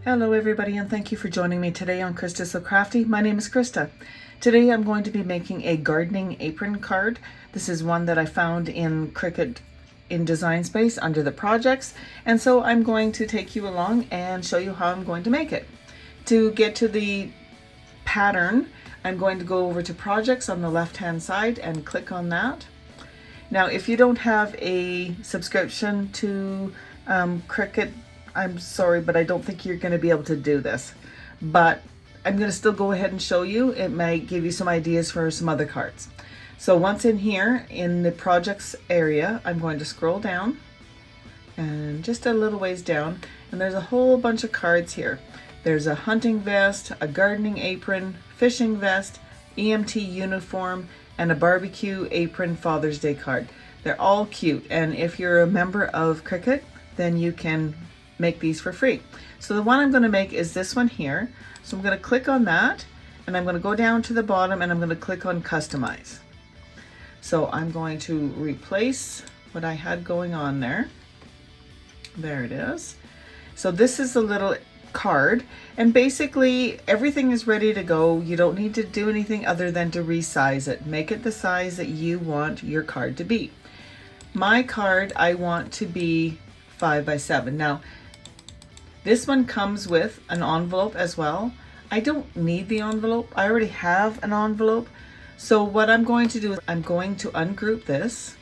Hello everybody, and thank you for joining me today on Krista So Crafty. My name is Krista. Today I'm going to be making a gardening apron card. This is one that I found in Cricut in Design Space under the projects, and so I'm going to take you along and show you how I'm going to make it. To get to the pattern, I'm going to go over to projects on the left hand side and click on that. Now if you don't have a subscription to Cricut, I'm sorry, but I don't think you're going to be able to do this. But I'm going to still go ahead and show you. It might give you some ideas for some other cards. So once in here, in the projects area, I'm going to scroll down and just a little ways down. And there's a whole bunch of cards here. There's a hunting vest, a gardening apron, fishing vest, EMT uniform, and a barbecue apron Father's Day card. They're all cute. And if you're a member of Cricut, then you can make these for free. So the one I'm going to make is this one here. So I'm going to click on that, and I'm going to go down to the bottom, and I'm going to click on customize. So I'm going to replace what I had going on there. There it is. So this is the little card, and basically everything is ready to go. You don't need to do anything other than to resize it. Make it the size that you want your card to be. My card, I want to be 5 by 7. Now this one comes with an envelope as well. I don't need the envelope. I already have an envelope. So what I'm going to do is I'm going to ungroup this.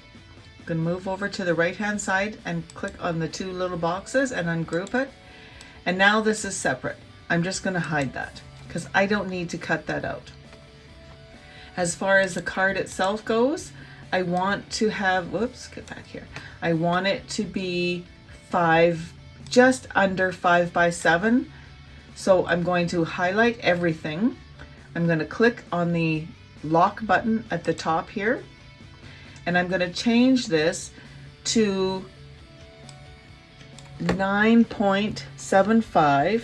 I'm going to move over to the right hand side and click on the two little boxes and ungroup it. And now this is separate. I'm just going to hide that because I don't need to cut that out. As far as the card itself goes, I want to have, whoops, get back here. I want it to be just under 5 by 7. So I'm going to highlight everything. I'm going to click on the lock button at the top here, and I'm going to change this to 9.75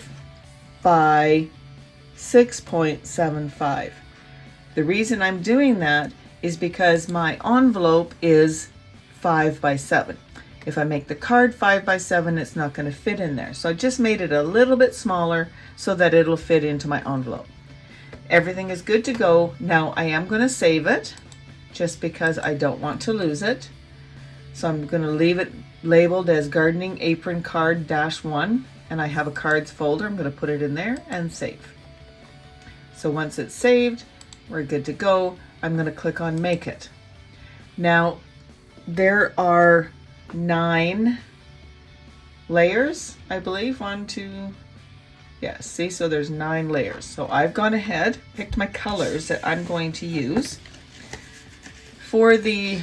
by 6.75. The reason I'm doing that is because my envelope is 5 by 7. If I make the card 5 by 7, it's not going to fit in there. So I just made it a little bit smaller so that it'll fit into my envelope. Everything is good to go. Now I am going to save it just because I don't want to lose it. So I'm going to leave it labeled as Gardening Apron Card -1, and I have a cards folder. I'm going to put it in there and save. So once it's saved, we're good to go. I'm going to click on Make It. Now there are 9 layers, I believe. 1, 2, yes, see, so there's 9 layers. So I've gone ahead, picked my colors that I'm going to use. For the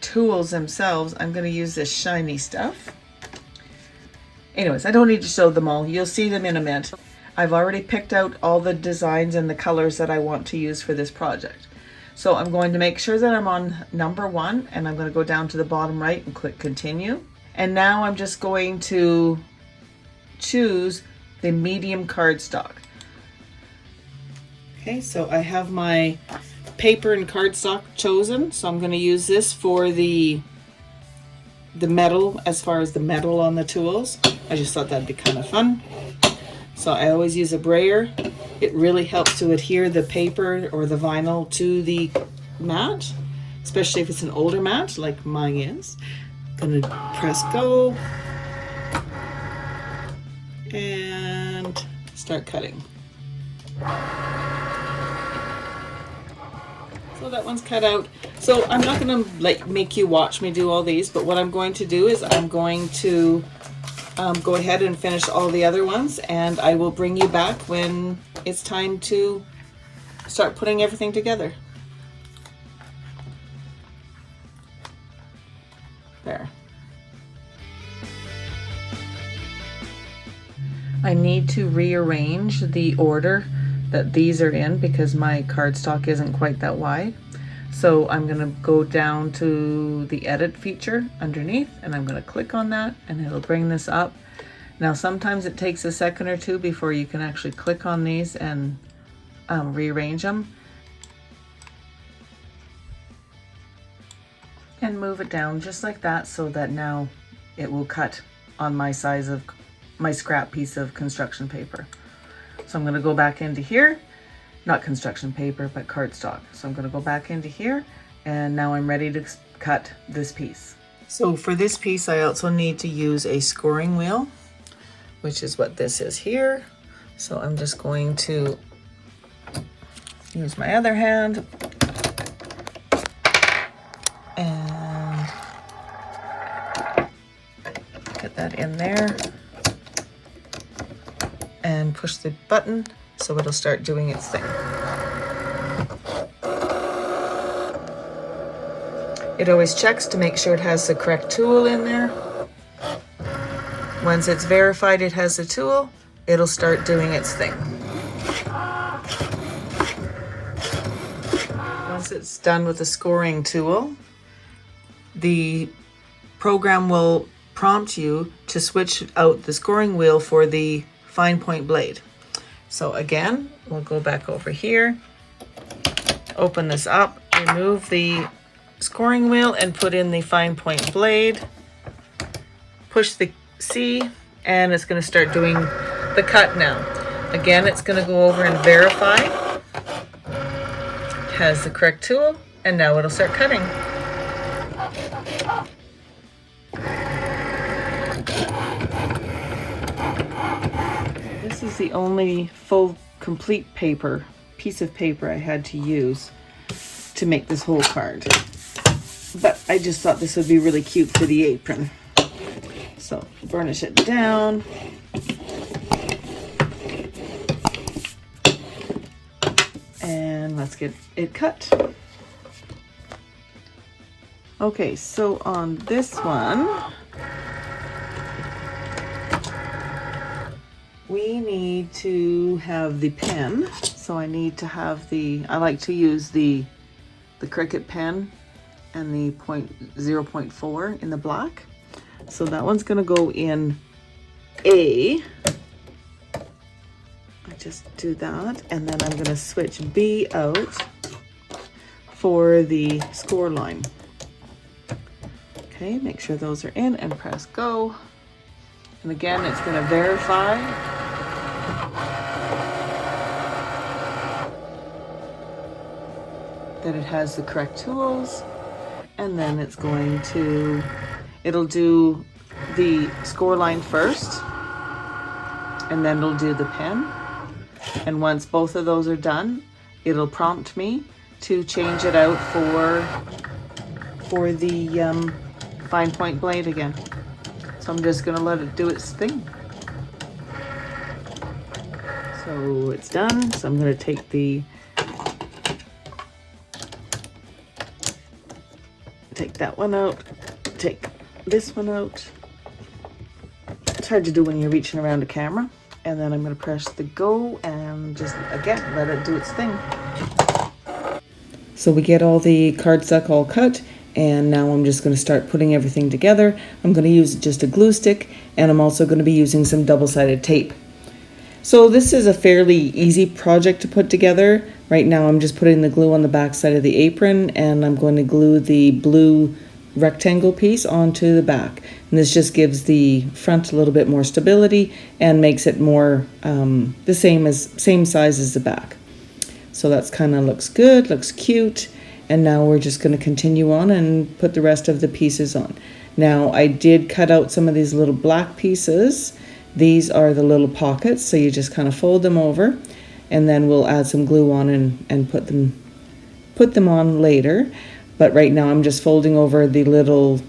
tools themselves, I'm going to use this shiny stuff. Anyways, I don't need to show them all. You'll see them in a minute. I've already picked out all the designs and the colors that I want to use for this project. So I'm going to make sure that I'm on number 1, and I'm going to go down to the bottom right and click continue. And now I'm just going to choose the medium cardstock. Okay, so I have my paper and cardstock chosen. So I'm going to use this for the metal, as far as the metal on the tools. I just thought that'd be kind of fun. So I always use a brayer. It really helps to adhere the paper or the vinyl to the mat, especially if it's an older mat like mine is. Gonna press go and start cutting. So that one's cut out. So I'm not gonna make you watch me do all these, but what I'm going to do is I'm going to go ahead and finish all the other ones, and I will bring you back when it's time to start putting everything together. There. I need to rearrange the order that these are in because my cardstock isn't quite that wide. So I'm going to go down to the edit feature underneath, and I'm going to click on that, and it'll bring this up. Now sometimes it takes a second or two before you can actually click on these and rearrange them. And move it down just like that so that now it will cut on my size of my scrap piece of construction paper. So I'm going to go back into here, not construction paper, but cardstock. So I'm going to go back into here, and now I'm ready to cut this piece. So for this piece, I also need to use a scoring wheel, which is what this is here. So I'm just going to use my other hand and get that in there and push the button so it'll start doing its thing. It always checks to make sure it has the correct tool in there. Once it's verified it has the tool, it'll start doing its thing. Once it's done with the scoring tool, the program will prompt you to switch out the scoring wheel for the fine point blade. So again, we'll go back over here, open this up, remove the scoring wheel and put in the fine point blade, push the C, and it's going to start doing the cut now. Again, it's going to go over and verify it has the correct tool, and now it'll start cutting. This is the only full complete piece of paper I had to use to make this whole card. But I just thought this would be really cute for the apron. So burnish it down. And let's get it cut. Okay, so on this one, we need to have the pen. So I need to have I like to use the Cricut pen and the 0.4 in the black. So that one's gonna go in A. I just do that, and then I'm gonna switch B out for the score line. Okay, make sure those are in and press go. And again, it's gonna verify that it has the correct tools. And then it's going to, it'll do the score line first, and then it'll do the pen. And once both of those are done, it'll prompt me to change it out for the fine point blade again. So I'm just gonna let it do its thing. So it's done. So I'm gonna take that one out, take this one out. It's hard to do when you're reaching around a camera. And then I'm going to press the go and just, again, let it do its thing. So we get all the cardstock all cut, and now I'm just going to start putting everything together. I'm going to use just a glue stick, and I'm also going to be using some double-sided tape. So this is a fairly easy project to put together. Right now I'm just putting the glue on the back side of the apron, and I'm going to glue the blue rectangle piece onto the back. And this just gives the front a little bit more stability and makes it more the same size as the back. So that's kind of looks good, looks cute. And now we're just going to continue on and put the rest of the pieces on. Now I did cut out some of these little black pieces. These are the little pockets, so you just kind of fold them over, and then we'll add some glue on and put them on later. But right now I'm just folding over the little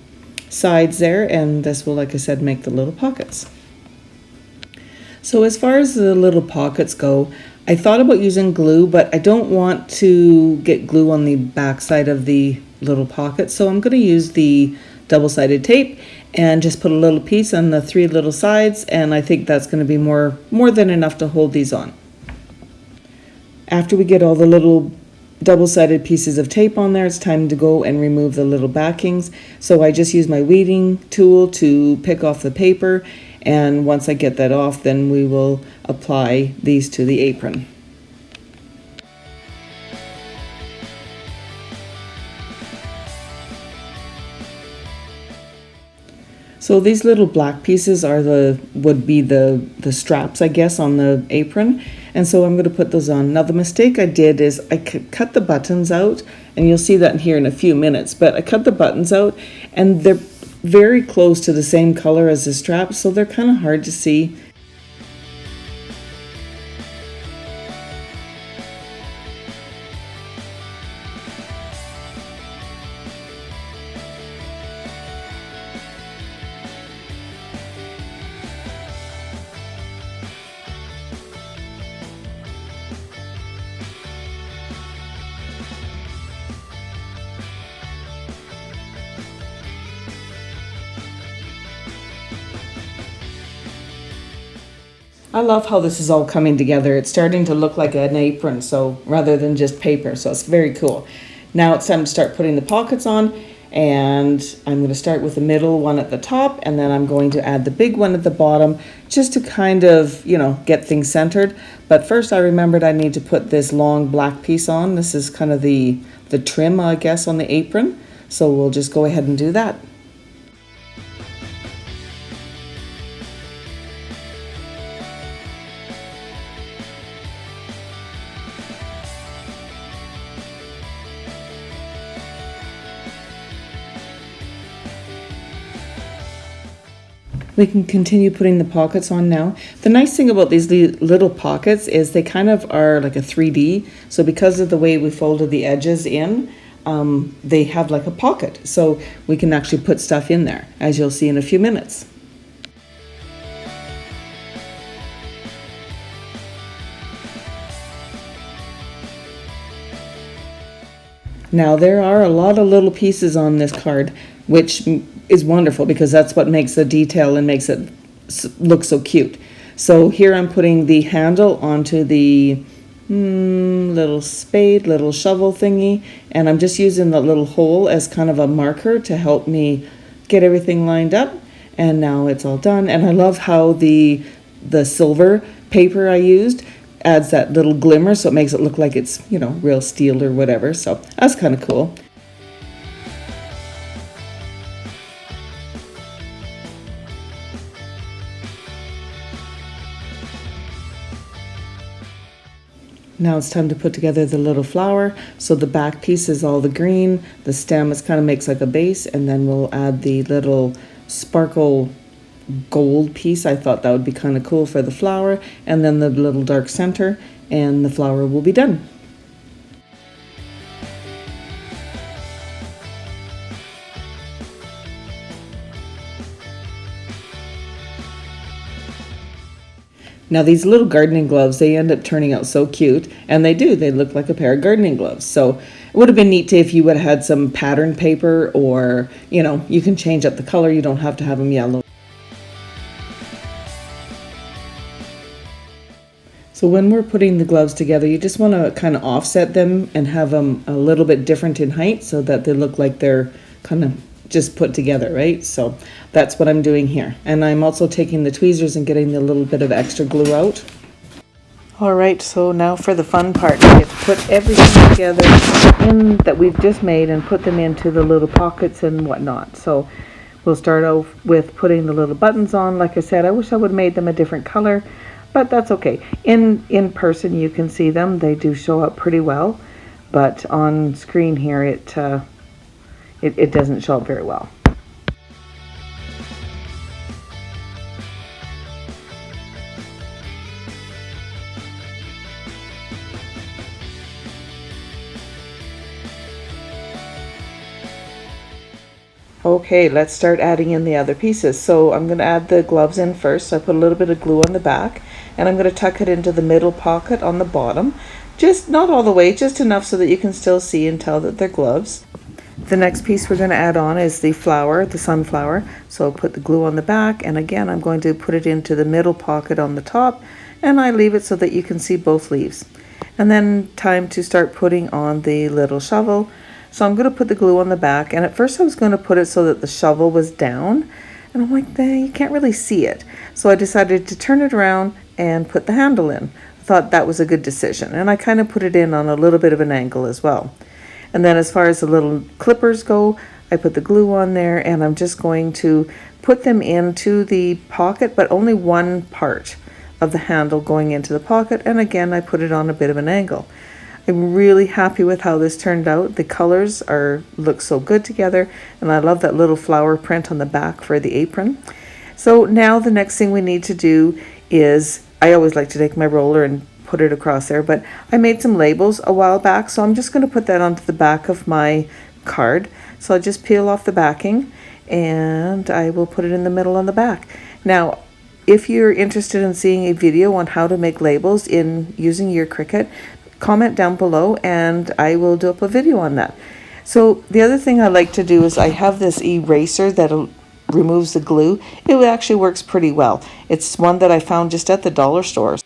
sides there, and this will, like I said, make the little pockets. So as far as the little pockets go, I thought about using glue, but I don't want to get glue on the back side of the little pockets, so I'm going to use the double-sided tape and just put a little piece on the 3 little sides, and I think that's going to be more than enough to hold these on. After we get all the little double-sided pieces of tape on there, it's time to go and remove the little backings. So I just use my weeding tool to pick off the paper, and once I get that off, then we will apply these to the apron. So these little black pieces are would be the straps, I guess, on the apron. And so I'm going to put those on. Now the mistake I did is I cut the buttons out, and you'll see that here in a few minutes, but I cut the buttons out and they're very close to the same color as the straps, so they're kind of hard to see. I love how this is all coming together. It's starting to look like an apron, so rather than just paper, so it's very cool. Now it's time to start putting the pockets on, and I'm going to start with the middle one at the top, and then I'm going to add the big one at the bottom just to kind of, get things centered. But first I remembered I need to put this long black piece on. This is kind of the trim, I guess, on the apron. So we'll just go ahead and do that. We can continue putting the pockets on now. The nice thing about these little pockets is they kind of are like a 3D. So because of the way we folded the edges in, they have like a pocket. So we can actually put stuff in there, as you'll see in a few minutes. Now there are a lot of little pieces on this card, which is wonderful because that's what makes the detail and makes it look so cute. So here I'm putting the handle onto the little spade, little shovel thingy, and I'm just using the little hole as kind of a marker to help me get everything lined up. And now it's all done. And I love how the silver paper I used adds that little glimmer, so it makes it look like it's, real steel or whatever. So that's kind of cool. Now it's time to put together the little flower. So the back piece is all the green, the stem is kind of makes like a base, and then we'll add the little sparkle gold piece. I thought that would be kind of cool for the flower, and then the little dark center, and the flower will be done. Now these little gardening gloves, they end up turning out so cute, and they do. They look like a pair of gardening gloves. So it would have been neat if you would have had some pattern paper, or, you can change up the color. You don't have to have them yellow. So when we're putting the gloves together, you just want to kind of offset them and have them a little bit different in height so that they look like they're kind of just put together, right? So that's what I'm doing here. And I'm also taking the tweezers and getting the little bit of extra glue out. All right, so now for the fun part. We get to put everything together that we've just made and put them into the little pockets and whatnot. So we'll start off with putting the little buttons on. Like I said, I wish I would have made them a different color, but that's okay. In person you can see them. They do show up pretty well, but on screen here it doesn't show up very well. Okay, let's start adding in the other pieces. So I'm going to add the gloves in first. So I put a little bit of glue on the back, and I'm going to tuck it into the middle pocket on the bottom. Just not all the way, just enough so that you can still see and tell that they're gloves. The next piece we're going to add on is the flower, the sunflower. So I'll put the glue on the back, and again I'm going to put it into the middle pocket on the top, and I leave it so that you can see both leaves. And then time to start putting on the little shovel. So I'm going to put the glue on the back, and at first I was going to put it so that the shovel was down, and I'm like, you can't really see it. So I decided to turn it around and put the handle in. I thought that was a good decision, and I kind of put it in on a little bit of an angle as well. And then as far as the little clippers go, I put the glue on there, and I'm just going to put them into the pocket, but only one part of the handle going into the pocket. And again, I put it on a bit of an angle. I'm really happy with how this turned out. The colors look so good together, and I love that little flower print on the back for the apron. So now the next thing we need to do is, I always like to take my roller and put it across there, but I made some labels a while back, so I'm just going to put that onto the back of my card. So I'll just peel off the backing, and I will put it in the middle on the back. Now, if you're interested in seeing a video on how to make labels in using your Cricut, comment down below and I will do up a video on that. So the other thing I like to do is I have this eraser that removes the glue. It actually works pretty well. It's one that I found just at the dollar store.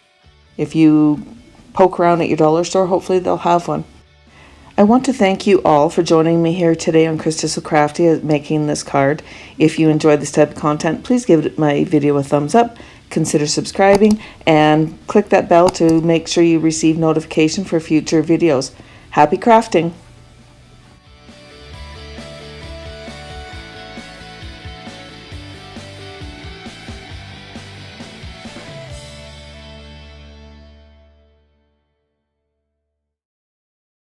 If you poke around at your dollar store, hopefully they'll have one. I want to thank you all for joining me here today on Krista So Crafty making this card. If you enjoyed this type of content, please give my video a thumbs up, consider subscribing, and click that bell to make sure you receive notification for future videos. Happy crafting!